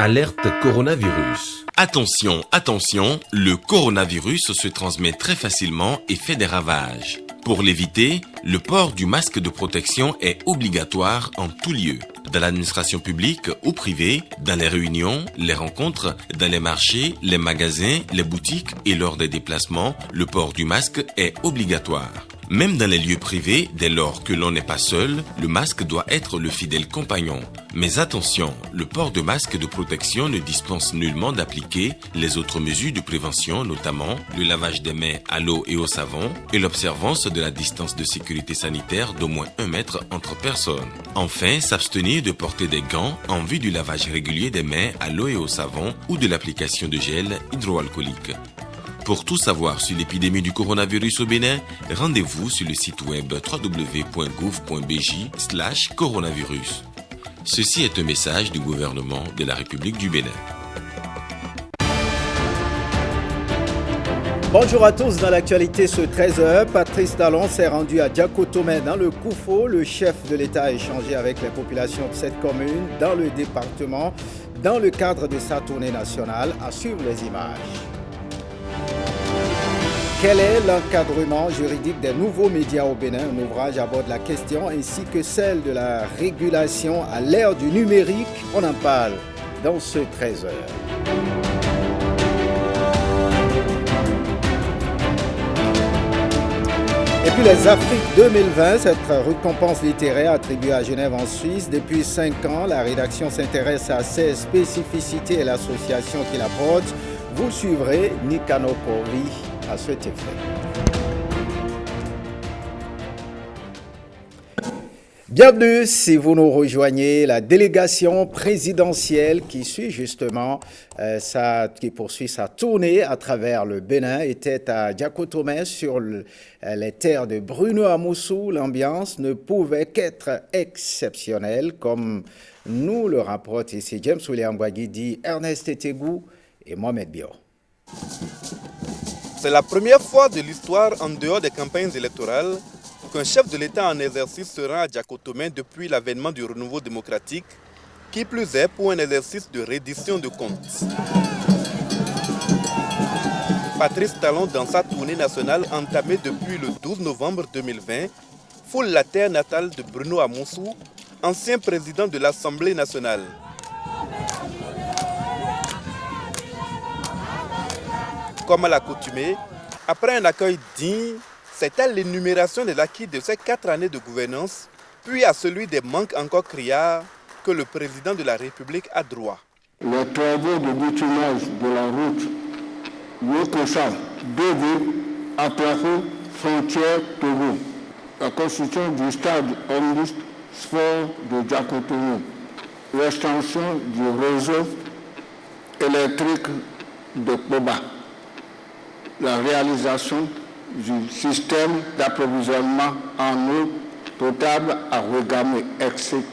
Alerte coronavirus. Attention, attention, le coronavirus se transmet très facilement et fait des ravages. Pour l'éviter, le port du masque de protection est obligatoire en tout lieu. Dans l'administration publique ou privée, dans les réunions, les rencontres, dans les marchés, les magasins, les boutiques et lors des déplacements, le port du masque est obligatoire. Même dans les lieux privés, dès lors que l'on n'est pas seul, le masque doit être le fidèle compagnon. Mais attention, le port de masque de protection ne dispense nullement d'appliquer les autres mesures de prévention, notamment le lavage des mains à l'eau et au savon et l'observance de la distance de sécurité sanitaire d'au moins 1 mètre entre personnes. Enfin, s'abstenir de porter des gants en vue du lavage régulier des mains à l'eau et au savon ou de l'application de gel hydroalcoolique. Pour tout savoir sur l'épidémie du coronavirus au Bénin, rendez-vous sur le site web www.gouv.bj/coronavirus. Ceci est un message du gouvernement de la République du Bénin. Bonjour à tous, dans l'actualité ce 13h, Patrice Talon s'est rendu à Diakotomé dans le Koufo. Le chef de l'État a échangé avec les populations de cette commune dans le département dans le cadre de sa tournée nationale. À suivre les images. Quel est l'encadrement juridique des nouveaux médias au Bénin? Un ouvrage aborde la question ainsi que celle de la régulation à l'ère du numérique. On en parle dans ce 13h. Et puis les Afriques 2020, cette récompense littéraire attribuée à Genève en Suisse. Depuis 5 ans, la rédaction s'intéresse à ses spécificités et l'association qui la porte. Vous suivrez Nikano Pori à cet effet. Bienvenue si vous nous rejoignez. La délégation présidentielle qui suit justement qui poursuit sa tournée à travers le Bénin était à Diakotomé sur les terres de Bruno Amoussou. L'ambiance ne pouvait qu'être exceptionnelle, comme nous le rapportent ici James William Bouaguidi, Ernest Etegou et Mohamed Bio. C'est la première fois de l'histoire, en dehors des campagnes électorales, qu'un chef de l'État en exercice se rend à Diakotomé depuis l'avènement du renouveau démocratique, qui plus est pour un exercice de reddition de comptes. Patrice Talon, dans sa tournée nationale entamée depuis le 12 novembre 2020, foule la terre natale de Bruno Amoussou, ancien président de l'Assemblée nationale. Comme à l'accoutumée, après un accueil digne, c'est à l'énumération des acquis de ces 4 années de gouvernance, puis à celui des manques encore criards, que le président de la République a droit. Les travaux de bitumage de la route Yokosa, Dogo, Aplako, frontière Togo, la construction du stade omnisport de Diakotomé, l'extension du réseau électrique de Koba, la réalisation du système d'approvisionnement en eau potable à Ouégamé, etc.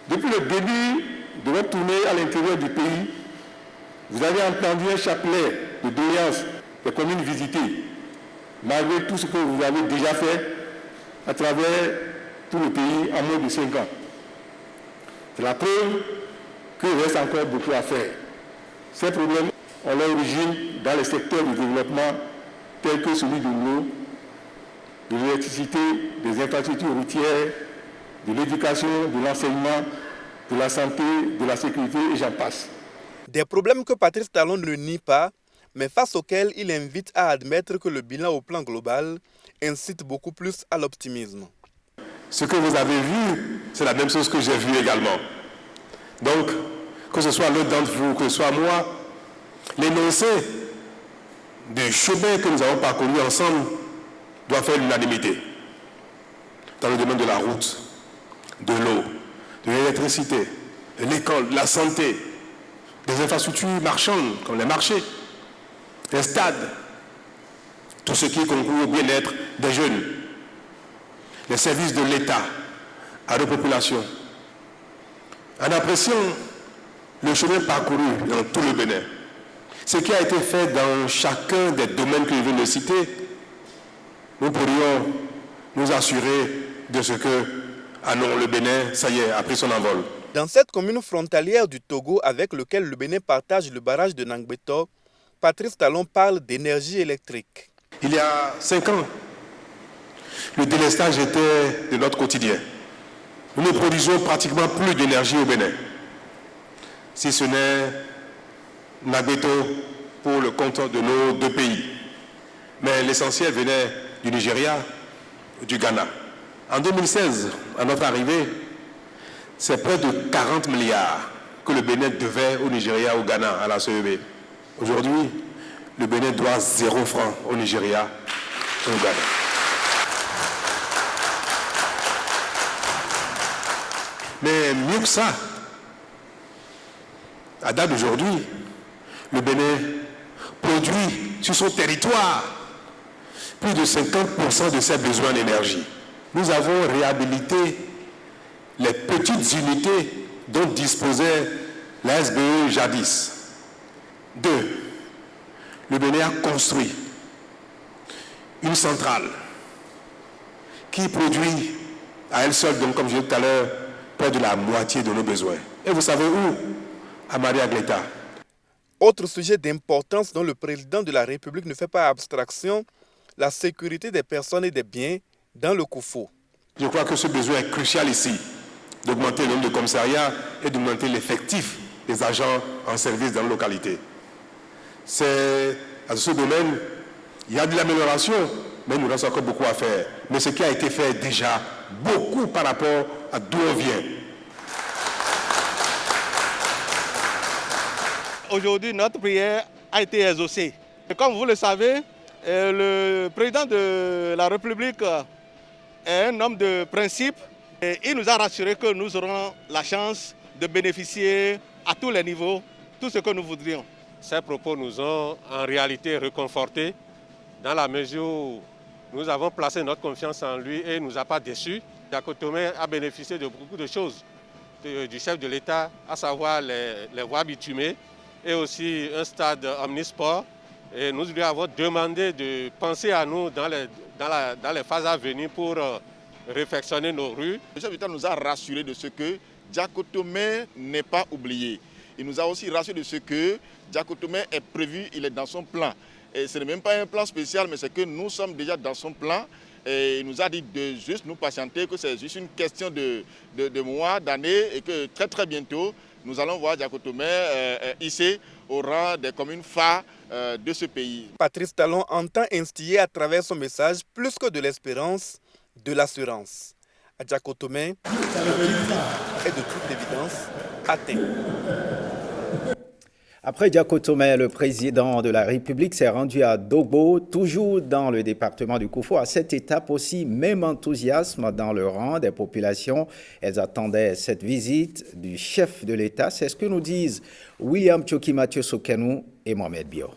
Depuis le début de votre tournée à l'intérieur du pays, vous avez entendu un chapelet de doléances des communes visitées, malgré tout ce que vous avez déjà fait à travers tout le pays en moins de 5 ans. C'est la preuve qu'il reste encore beaucoup à faire. Ces problèmes ont leur origine dans les secteurs du développement tels que celui de l'eau, de l'électricité, des infrastructures routières, de l'éducation, de l'enseignement, de la santé, de la sécurité et j'en passe. Des problèmes que Patrice Talon ne nie pas, mais face auxquels il invite à admettre que le bilan au plan global incite beaucoup plus à l'optimisme. Ce que vous avez vu, c'est la même chose que j'ai vu également. Donc, que ce soit l'autre d'entre vous, que ce soit moi, l'énoncé du chemin que nous avons parcouru ensemble doit faire l'unanimité. Dans le domaine de la route, de l'eau, de l'électricité, de l'école, de la santé, des infrastructures marchandes comme les marchés, des stades, tout ce qui concourt au bien-être des jeunes, les services de l'État à nos populations. En appréciant le chemin parcouru dans tout le Bénin, ce qui a été fait dans chacun des domaines que je viens de citer, nous pourrions nous assurer de ce que, ah non, le Bénin, ça y est, a pris son envol. Dans cette commune frontalière du Togo avec lequel le Bénin partage le barrage de Nangbeto, Patrice Talon parle d'énergie électrique. Il y a 5 ans, le délestage était de notre quotidien. Nous ne produisons pratiquement plus d'énergie au Bénin, si ce n'est Nagbeto pour le compte de nos 2 pays. Mais l'essentiel venait du Nigeria, du Ghana. En 2016, à notre arrivée, c'est près de 40 milliards que le Bénin devait au Nigeria, au Ghana, à la CEB. Aujourd'hui, le Bénin doit 0 francs au Nigeria et au Ghana. Mais mieux que ça, à date d'aujourd'hui, le Bénin produit sur son territoire plus de 50% de ses besoins d'énergie. Nous avons réhabilité les petites unités dont disposait la SBE jadis. 2. Le Bénin a construit une centrale qui produit à elle seule, donc comme je disais tout à l'heure, près de la moitié de nos besoins. Et vous savez où? À Maria-Gleta. Autre sujet d'importance dont le président de la République ne fait pas abstraction, la sécurité des personnes et des biens dans le Koufou. Je crois que ce besoin est crucial ici, d'augmenter le nombre de commissariats et d'augmenter l'effectif des agents en service dans la localité. C'est à ce domaine, il y a de l'amélioration, mais il nous reste encore beaucoup à faire. Mais ce qui a été fait est déjà beaucoup par rapport à d'où on vient. Aujourd'hui, notre prière a été exaucée. Et comme vous le savez, le président de la République est un homme de principe. Et il nous a rassuré que nous aurons la chance de bénéficier à tous les niveaux, tout ce que nous voudrions. Ces propos nous ont en réalité réconfortés dans la mesure où nous avons placé notre confiance en lui et il ne nous a pas déçus. Diakotomé a bénéficié de beaucoup de choses du chef de l'État, à savoir les voies bitumées et aussi un stade omnisport. Et nous lui avons demandé de penser à nous dans les phases à venir pour réfectionner nos rues. Le chef d'État nous a rassuré de ce que Diakotomé n'est pas oublié. Il nous a aussi rassuré de ce que Diakotomé est prévu, il est dans son plan. Et ce n'est même pas un plan spécial, mais c'est que nous sommes déjà dans son plan. Et il nous a dit de juste nous patienter, que c'est juste une question de mois, d'années, et que très très bientôt, nous allons voir Diakotomé ici au rang des communes phares de ce pays. Patrice Talon entend instiller à travers son message plus que de l'espérance, de l'assurance. À Diakotomé, est de toute évidence atteint. Après Diakotomé, le président de la République s'est rendu à Dogbo, toujours dans le département du Koufou. À cette étape aussi, même enthousiasme dans le rang des populations. Elles attendaient cette visite du chef de l'État. C'est ce que nous disent William Tchoki Mathieu Sokenou et Mohamed Bio.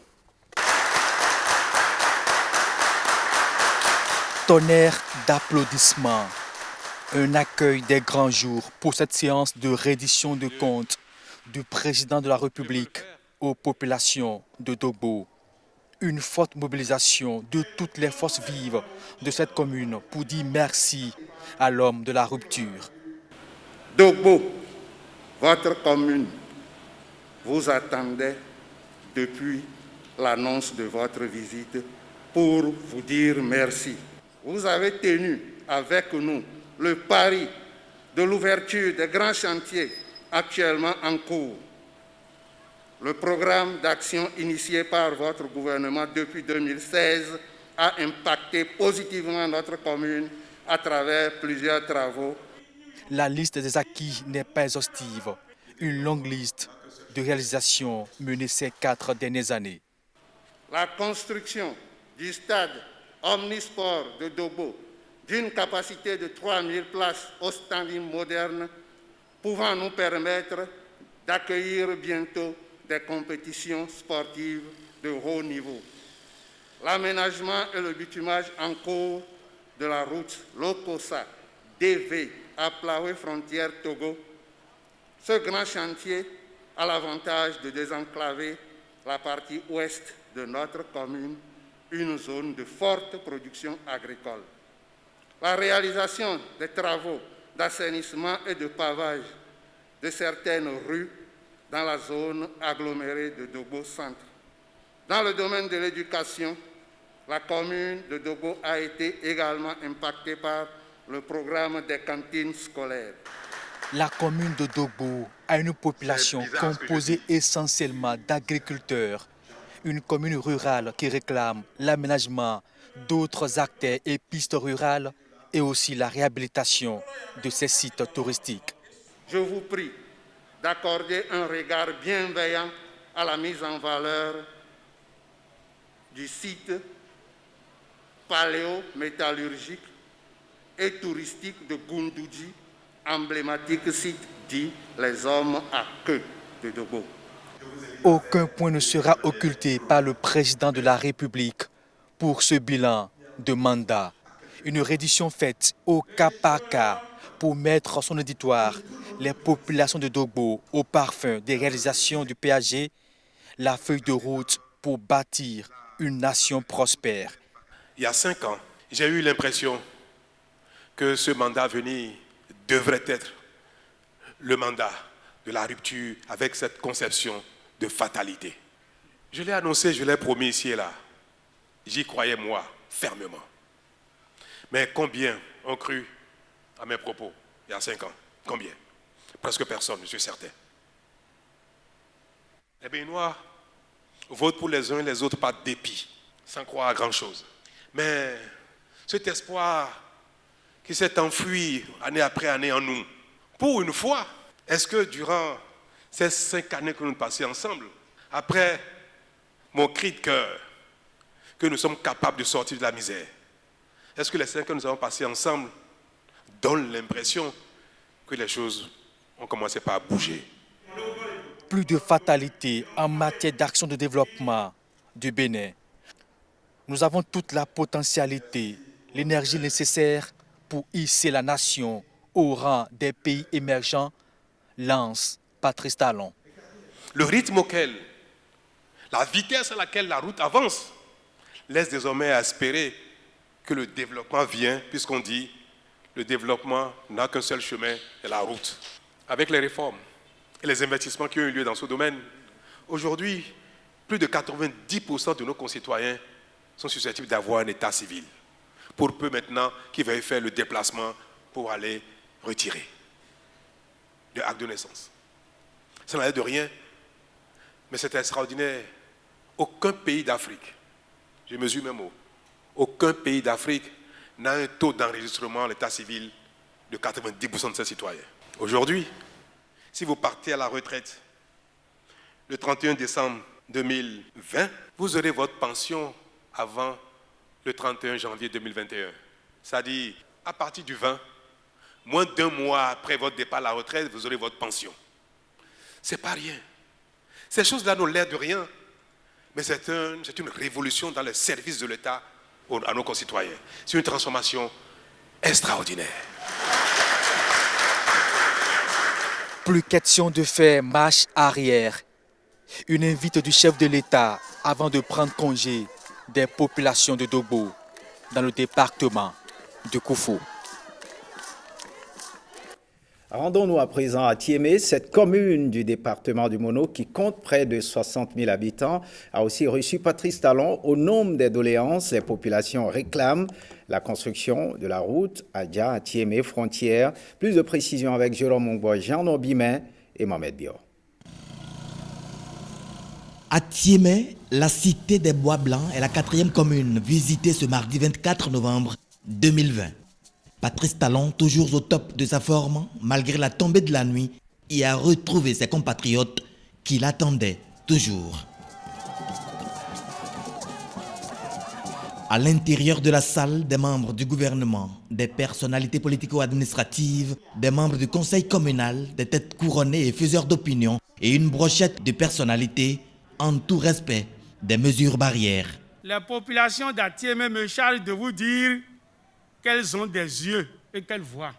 Tonnerre d'applaudissements. Un accueil des grands jours pour cette séance de reddition de comptes du président de la République aux populations de Dogbo. Une forte mobilisation de toutes les forces vives de cette commune pour dire merci à l'homme de la rupture. Dogbo, votre commune vous attendait depuis l'annonce de votre visite pour vous dire merci. Vous avez tenu avec nous le pari de l'ouverture des grands chantiers actuellement en cours. Le programme d'action initié par votre gouvernement depuis 2016 a impacté positivement notre commune à travers plusieurs travaux. La liste des acquis n'est pas exhaustive. Une longue liste de réalisations menées ces 4 dernières années. La construction du stade omnisport de Dogbo, d'une capacité de 3000 places au standing moderne, pouvant nous permettre d'accueillir bientôt des compétitions sportives de haut niveau. L'aménagement et le bitumage en cours de la route Lokosa, DV, à Plaoué frontière Togo. Ce grand chantier a l'avantage de désenclaver la partie ouest de notre commune, une zone de forte production agricole. La réalisation des travaux d'assainissement et de pavage de certaines rues dans la zone agglomérée de Dogbo Centre. Dans le domaine de l'éducation, la commune de Dogbo a été également impactée par le programme des cantines scolaires. La commune de Dogbo a une population composée essentiellement d'agriculteurs. Une commune rurale qui réclame l'aménagement d'autres acteurs et pistes rurales et aussi la réhabilitation de ces sites touristiques. Je vous prie d'accorder un regard bienveillant à la mise en valeur du site paléométallurgique et touristique de Goundouji, emblématique site dit les hommes à queue de Dogbo. Aucun point ne sera occulté par le président de la République pour ce bilan de mandat. Une reddition faite au cas par cas pour mettre son auditoire les populations de Dogbo au parfum des réalisations du PAG, la feuille de route pour bâtir une nation prospère. Il y a 5 ans, j'ai eu l'impression que ce mandat à venir devrait être le mandat de la rupture avec cette conception de fatalité. Je l'ai annoncé, je l'ai promis ici et là. J'y croyais, moi, fermement. Mais combien ont cru à mes propos il y a 5 ans? Combien? Presque personne, je suis certain. Les Béninois votent pour les uns et les autres par dépit, sans croire à grand-chose. Mais cet espoir qui s'est enfui année après année en nous, pour une fois, est-ce que durant ces 5 années que nous passons ensemble, après mon cri de cœur, que nous sommes capables de sortir de la misère, est-ce que les 5 ans que nous avons passés ensemble donnent l'impression que les choses ont commencé par bouger? Plus de fatalité en matière d'action de développement du Bénin. Nous avons toute la potentialité, l'énergie nécessaire pour hisser la nation au rang des pays émergents, lance Patrice Talon. Le rythme auquel, la vitesse à laquelle la route avance, laisse désormais à espérer que le développement vient, puisqu'on dit le développement n'a qu'un seul chemin, c'est la route. Avec les réformes et les investissements qui ont eu lieu dans ce domaine, aujourd'hui, plus de 90% de nos concitoyens sont susceptibles d'avoir un état civil. Pour peu maintenant qu'ils veuillent faire le déplacement pour aller retirer le acte de naissance. Ça n'a l'air de rien, mais c'est extraordinaire. Aucun pays d'Afrique, je mesure mes mots, aucun pays d'Afrique n'a un taux d'enregistrement à l'état civil de 90% de ses citoyens. Aujourd'hui, si vous partez à la retraite le 31 décembre 2020, vous aurez votre pension avant le 31 janvier 2021. C'est-à-dire, à partir du 20, moins d'1 mois après votre départ à la retraite, vous aurez votre pension. Ce n'est pas rien. Ces choses-là n'ont l'air de rien, mais c'est une révolution dans le service de l'État à nos concitoyens. C'est une transformation extraordinaire. Plus question de faire marche arrière. Une invite du chef de l'État avant de prendre congé des populations de Dogbo dans le département de Koufou. Rendons-nous à présent à Thiémé. Cette commune du département du Mono, qui compte près de 60 000 habitants, a aussi reçu Patrice Talon. Au nombre des doléances, les populations réclament la construction de la route Adja à Thiémé, frontière. Plus de précisions avec Jérôme Mongbo, Jean Nobimen et Mohamed Bior. À Thiémé, la cité des Bois Blancs est la 4e commune visitée ce mardi 24 novembre 2020. Patrice Talon, toujours au top de sa forme, malgré la tombée de la nuit, y a retrouvé ses compatriotes qui l'attendaient toujours. À l'intérieur de la salle, des membres du gouvernement, des personnalités politico-administratives, des membres du conseil communal, des têtes couronnées et faiseurs d'opinion et une brochette de personnalités en tout respect des mesures barrières. La population d'Athiémé me charge de vous dire qu'elles ont des yeux et qu'elles voient.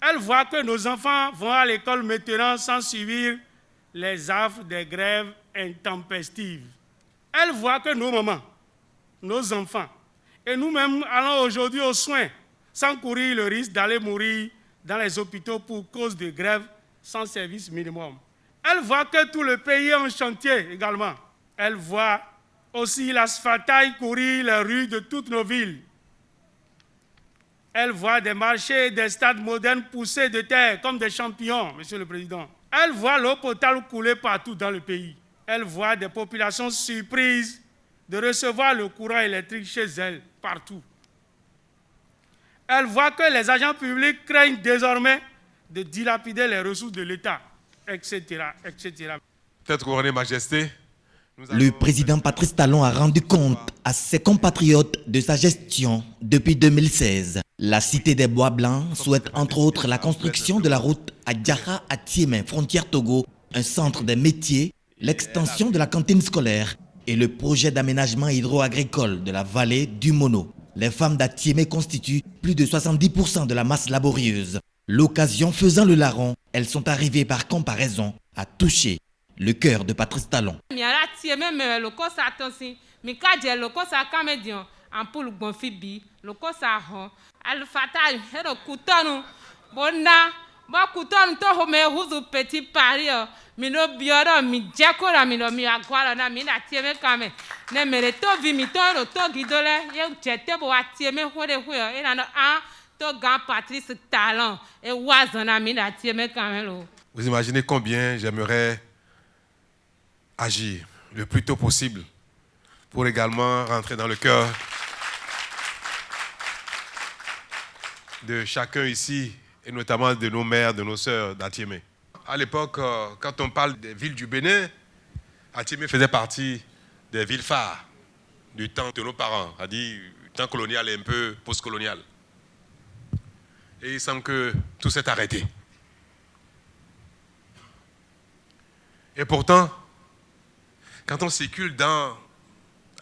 Elles voient que nos enfants vont à l'école maintenant sans subir les affres des grèves intempestives. Elles voient que nos mamans, nos enfants et nous-mêmes allons aujourd'hui aux soins sans courir le risque d'aller mourir dans les hôpitaux pour cause de grève sans service minimum. Elle voit que tout le pays est en chantier également. Elle voit aussi l'asphaltage courir les rues de toutes nos villes. Elle voit des marchés et des stades modernes poussés de terre comme des champignons, Monsieur le Président. Elle voit l'eau potable couler partout dans le pays. Elle voit des populations surprises de recevoir le courant électrique chez elles, partout. Elle voit que les agents publics craignent désormais de dilapider les ressources de l'État, etc., etc. Tête couronnée Majesté. Le président Patrice Talon a rendu compte à ses compatriotes de sa gestion depuis 2016. La cité des Bois Blancs souhaite entre autres la construction de la route Adjara à Tiémé, frontière Togo, un centre des métiers, l'extension de la cantine scolaire et le projet d'aménagement hydro-agricole de la vallée du Mono. Les femmes d'Atiémé constituent plus de 70% de la masse laborieuse. L'occasion faisant le larron, elles sont arrivées par comparaison à toucher le cœur de Patrice Talon. Vous imaginez combien j'aimerais agir le plus tôt possible pour également rentrer dans le cœur de chacun ici, et notamment de nos mères, de nos sœurs d'Atiémé. À l'époque, quand on parle des villes du Bénin, Atiémé faisait partie des villes phares du temps de nos parents, c'est-à-dire du temps colonial et un peu post-colonial. Et il semble que tout s'est arrêté. Et pourtant, quand on circule dans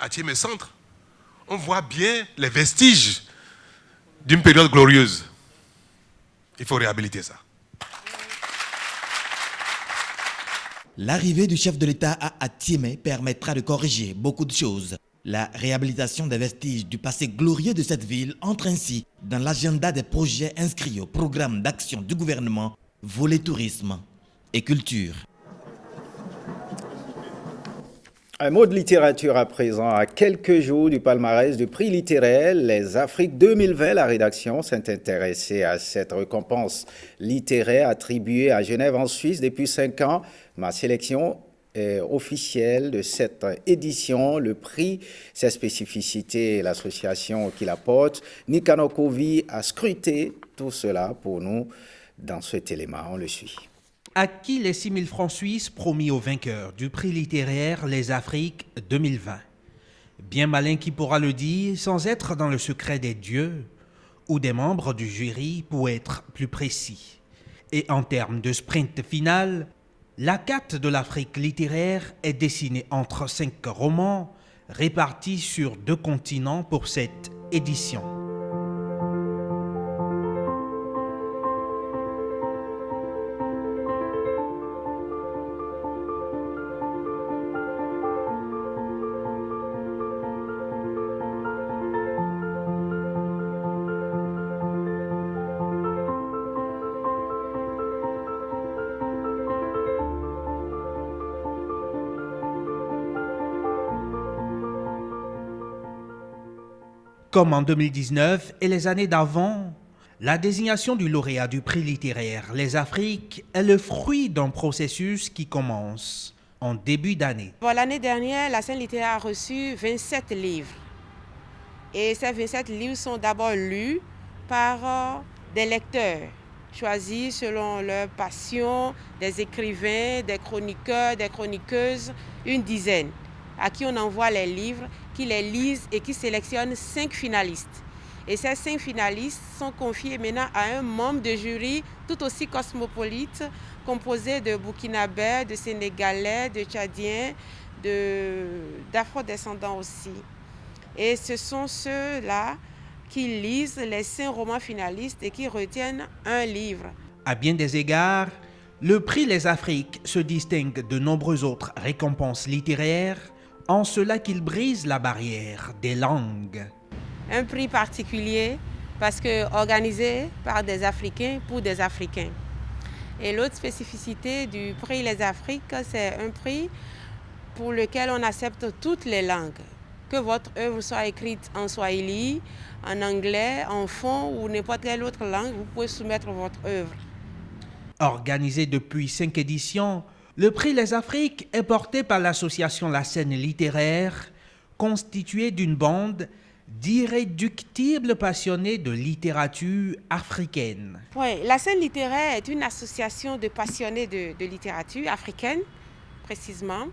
Atiémé Centre, on voit bien les vestiges d'une période glorieuse. Il faut réhabiliter ça. L'arrivée du chef de l'État à Atiémé permettra de corriger beaucoup de choses. La réhabilitation des vestiges du passé glorieux de cette ville entre ainsi dans l'agenda des projets inscrits au programme d'action du gouvernement, volet tourisme et culture. Un mot de littérature à présent. À quelques jours du palmarès du prix littéraire Les Afriques 2020, la rédaction s'est intéressée à cette récompense littéraire attribuée à Genève en Suisse depuis 5 ans. Ma sélection est officielle de cette édition. Le prix, ses spécificités et l'association qui la porte. Nicanor Kovi a scruté tout cela pour nous dans cet élément. On le suit. À qui les 6 000 francs suisses promis aux vainqueurs du prix littéraire Les Afriques 2020? Bien malin qui pourra le dire sans être dans le secret des dieux ou des membres du jury pour être plus précis. Et en termes de sprint final, la carte de l'Afrique littéraire est dessinée entre 5 romans répartis sur 2 continents pour cette édition. Comme en 2019 et les années d'avant, la désignation du lauréat du prix littéraire Les Afriques est le fruit d'un processus qui commence en début d'année. Bon, l'année dernière, la scène littéraire a reçu 27 livres. Et ces 27 livres sont d'abord lus par des lecteurs, choisis selon leur passion, des écrivains, des chroniqueurs, des chroniqueuses, une dizaine, à qui on envoie les livres, qui les lisent et qui sélectionnent 5 finalistes. Et ces 5 finalistes sont confiés maintenant à un membre de jury tout aussi cosmopolite, composé de Burkinabés, de Sénégalais, de Tchadiens, d'Afro-descendants aussi. Et ce sont ceux-là qui lisent les 5 romans finalistes et qui retiennent un livre. À bien des égards, le prix Les Afriques se distingue de nombreuses autres récompenses littéraires en cela qu'il brise la barrière des langues. Un prix particulier parce que organisé par des Africains pour des Africains. Et l'autre spécificité du prix Les Afriques, c'est un prix pour lequel on accepte toutes les langues. Que votre œuvre soit écrite en swahili, en anglais, en fon ou n'importe quelle autre langue, vous pouvez soumettre votre œuvre. Organisé depuis 5 éditions, le prix Les Afriques est porté par l'association La Scène littéraire, constituée d'une bande d'irréductibles passionnés de littérature africaine. Oui, La Scène littéraire est une association de passionnés de littérature africaine, précisément,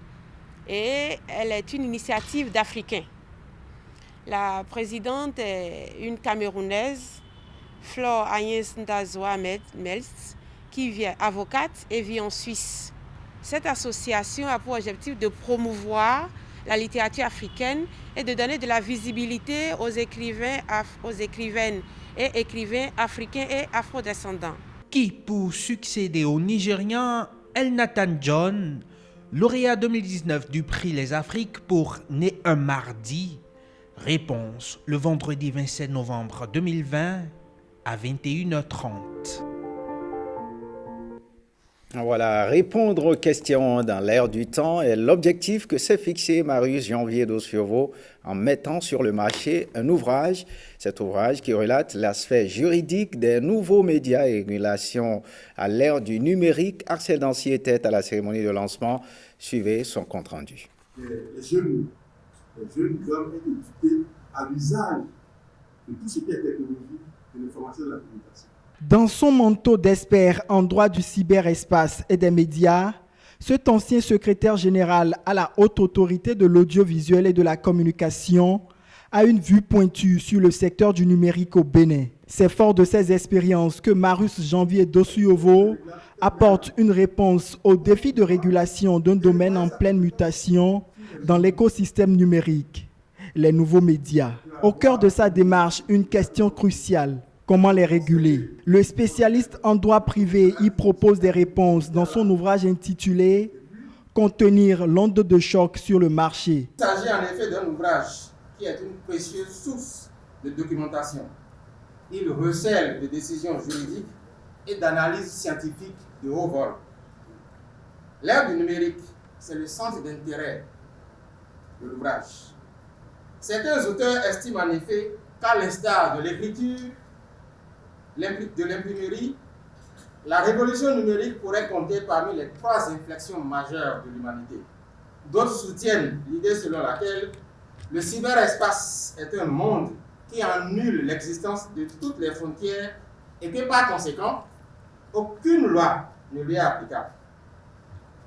et elle est une initiative d'Africains. La présidente est une Camerounaise, Flore Agnès Ndazoa Meltz, qui vient avocate et vit en Suisse. Cette association a pour objectif de promouvoir la littérature africaine et de donner de la visibilité aux écrivaines et écrivains africains et afrodescendants. Qui, pour succéder au Nigérian El Nathan John, lauréat 2019 du prix Les Afriques pour Né un mardi? Réponse le vendredi 27 novembre 2020 à 21h30. Voilà, répondre aux questions dans l'air du temps est l'objectif que s'est fixé Marius Janvier Dosiovo en mettant sur le marché un ouvrage. Cet ouvrage qui relate l'aspect juridique des nouveaux médias et régulations à l'ère du numérique. Axel Dancier était à la cérémonie de lancement. Suivez son compte-rendu. Les jeunes hommes étaient éduqués à l'usage de tout ce qui est technologie de l'information et de la communication. Dans son manteau d'expert en droit du cyberespace et des médias, cet ancien secrétaire général à la haute autorité de l'audiovisuel et de la communication a une vue pointue sur le secteur du numérique au Bénin. C'est fort de ces expériences que Marius Janvier Dosiovo apporte une réponse aux défis de régulation d'un domaine en pleine mutation dans l'écosystème numérique, les nouveaux médias. Au cœur de sa démarche, une question cruciale. Comment les réguler? Le spécialiste en droit privé y propose des réponses dans son ouvrage intitulé « Contenir l'onde de choc sur le marché ». Il s'agit en effet d'un ouvrage qui est une précieuse source de documentation. Il recèle des décisions juridiques et d'analyses scientifiques de haut vol. L'ère du numérique, c'est le centre d'intérêt de l'ouvrage. Certains auteurs estiment en effet qu'à l'instar de l'écriture, de l'imprimerie, la révolution numérique pourrait compter parmi les 3 inflexions majeures de l'humanité. D'autres soutiennent l'idée selon laquelle le cyberespace est un monde qui annule l'existence de toutes les frontières et que par conséquent, aucune loi ne lui est applicable.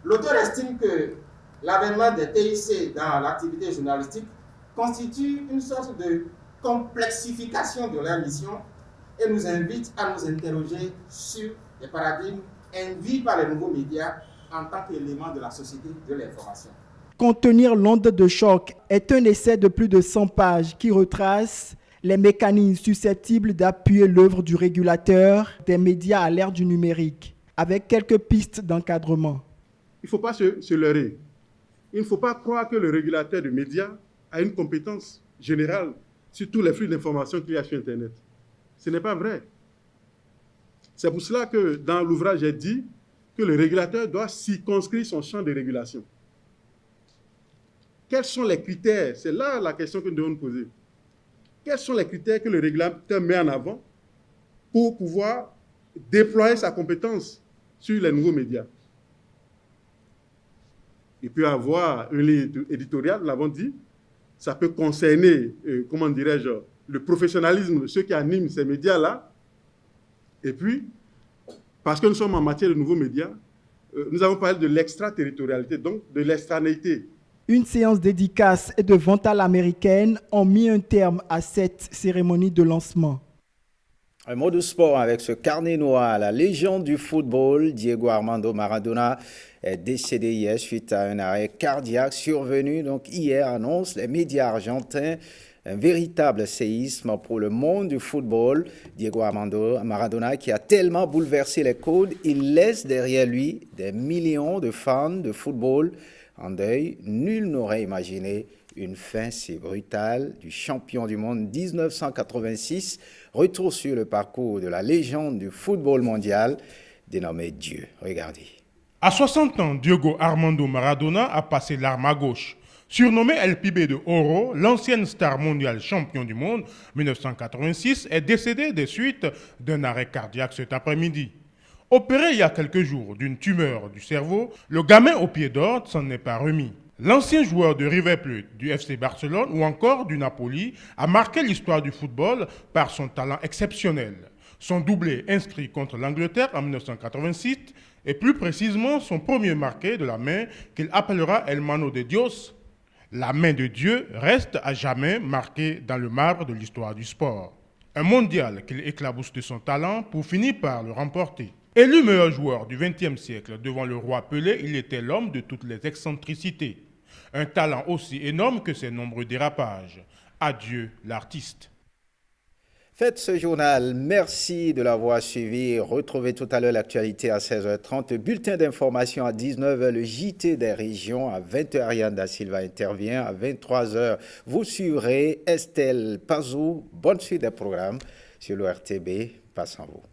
L'auteur estime que l'avènement des TIC dans l'activité journalistique constitue une sorte de complexification de leur mission et nous invite à nous interroger sur les paradigmes induits par les nouveaux médias en tant qu'élément de la société de l'information. Contenir l'onde de choc est un essai de plus de 100 pages qui retrace les mécanismes susceptibles d'appuyer l'œuvre du régulateur des médias à l'ère du numérique, avec quelques pistes d'encadrement. Il ne faut pas se leurrer. Il ne faut pas croire que le régulateur des médias a une compétence générale sur tous les flux d'informations qu'il y a sur Internet. Ce n'est pas vrai. C'est pour cela que dans l'ouvrage, j'ai dit que le régulateur doit circonscrire son champ de régulation. Quels sont les critères? C'est là la question que nous devons nous poser. Quels sont les critères que le régulateur met en avant pour pouvoir déployer sa compétence sur les nouveaux médias? Il peut y avoir une ligne éditoriale, nous l'avons dit. Ça peut concerner, comment dirais-je, le professionnalisme de ceux qui animent ces médias-là. Et puis, parce que nous sommes en matière de nouveaux médias, nous avons parlé de l'extraterritorialité, donc de l'extranéité. Une séance dédicace et de vente à l'américaine ont mis un terme à cette cérémonie de lancement. Un mot de sport avec ce carnet noir. La légende du football, Diego Armando Maradona, est décédé hier suite à un arrêt cardiaque survenu. Donc hier, annonce les médias argentins, un véritable séisme pour le monde du football. Diego Armando Maradona qui a tellement bouleversé les codes, il laisse derrière lui des millions de fans de football en deuil. Nul n'aurait imaginé une fin si brutale du champion du monde 1986. Retour sur le parcours de la légende du football mondial. dénommé Dieu. Regardez. À 60 ans, Diego Armando Maradona a passé l'arme à gauche. Surnommé El Pibe de Oro, l'ancienne star mondiale champion du monde 1986 est décédé des suites d'un arrêt cardiaque cet après-midi. Opéré il y a quelques jours d'une tumeur du cerveau, le gamin au pied d'or s'en est pas remis. L'ancien joueur de River Plate, du FC Barcelone ou encore du Napoli a marqué l'histoire du football par son talent exceptionnel. Son doublé inscrit contre l'Angleterre en 1986 et plus précisément son premier marqué de la main qu'il appellera El Mano de Dios. La main de Dieu reste à jamais marquée dans le marbre de l'histoire du sport. Un mondial qu'il éclabousse de son talent pour finir par le remporter. Élu meilleur joueur du XXe siècle devant le roi Pelé, il était l'homme de toutes les excentricités. Un talent aussi énorme que ses nombreux dérapages. Adieu l'artiste. Faites ce journal. Merci de l'avoir suivi. Retrouvez tout à l'heure l'actualité à 16h30. Bulletin d'information à 19h. Le JT des régions. À 20h, Ariane Da Silva intervient. À 23h, vous suivrez Estelle Pazou. Bonne suite des programmes sur le RTB. Passe en vous.